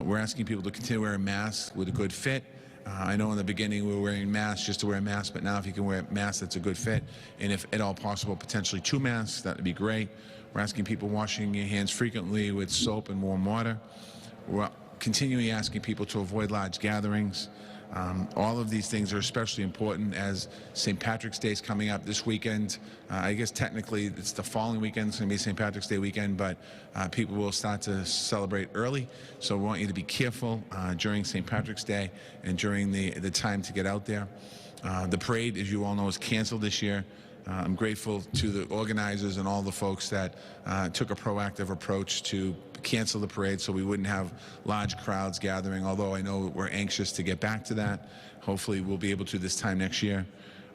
We're asking people to continue wearing masks with a good fit. I know in the beginning we were wearing masks just to wear a mask, but now if you can wear a mask that's a good fit, and if at all possible, potentially 2 masks, that would be great. We're asking people washing your hands frequently with soap and warm water. We're continually asking people to avoid large gatherings. All of these things are especially important as St. Patrick's Day is coming up this weekend. I guess technically it's the following weekend. It's going to be St. Patrick's Day weekend, but people will start to celebrate early. So we want you to be careful during St. Patrick's Day and during the time to get out there. The parade, as you all know, is canceled this year. I'm grateful to the organizers and all the folks that took a proactive approach to cancel the parade so we wouldn't have large crowds gathering, although I know we're anxious to get back to that. Hopefully we'll be able to this time next year.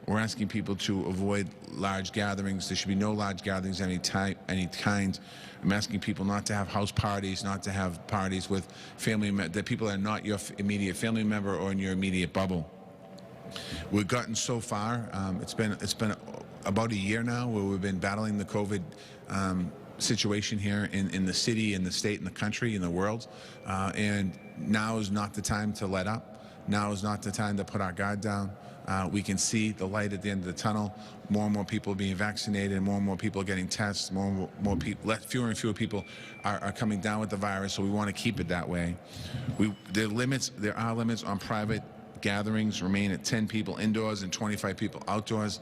We're asking people to avoid large gatherings. There should be no large gatherings of any type, any kind. I'm asking people not to have house parties, not to have parties with family that people that are not your immediate family member or in your immediate bubble. We've gotten so far. It's been about a year now where we've been battling the COVID situation here in the city, in the state, in the country, in the world. And now is not the time to let up. Now is not the time to put our guard down. We can see the light at the end of the tunnel. More and more people are being vaccinated, more and more people are getting tests, more people, fewer and fewer people are coming down with the virus, so we want to keep it that way. There are limits on private gatherings, remain at 10 people indoors and 25 people outdoors.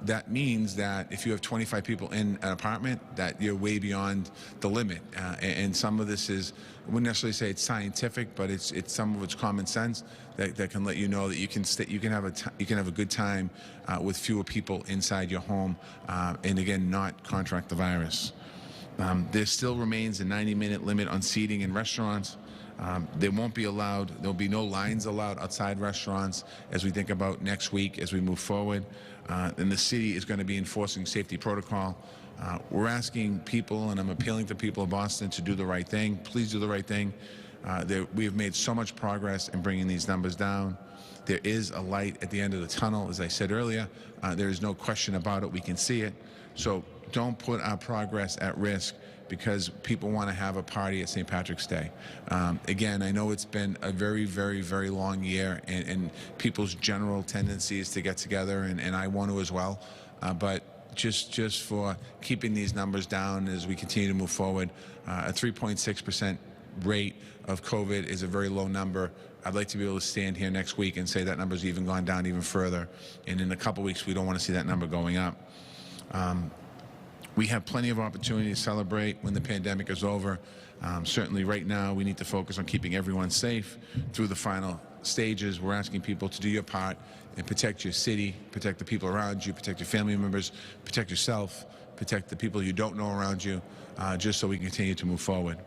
That means that if you have 25 people in an apartment, that you're way beyond the limit. And some of this is, I wouldn't necessarily say it's scientific, but it's some of it's common sense that can let you know that you can have a good time with fewer people inside your home, and again, not contract the virus. There still remains a 90-minute limit on seating in restaurants. There'll be no lines allowed outside restaurants as we think about next week as we move forward. And the city is going to be enforcing safety protocol. We're asking people, and I'm appealing to people of Boston to do the right thing. Please do the right thing. We have made so much progress in bringing these numbers down. There is a light at the end of the tunnel, as I said earlier. There is no question about it. We can see it. So don't put our progress at risk because people want to have a party at St. Patrick's Day. Again, I know it's been a very, very, very long year, and people's general tendency is to get together, and I want to as well. But just for keeping these numbers down as we continue to move forward, a 3.6% rate of COVID is a very low number. I'd like to be able to stand here next week and say that number's even gone down even further. And in a couple weeks, we don't want to see that number going up. We have plenty of opportunity to celebrate when the pandemic is over. Certainly right now, we need to focus on keeping everyone safe through the final stages. We're asking people to do your part and protect your city, protect the people around you, protect your family members, protect yourself, protect the people you don't know around you, just so we can continue to move forward.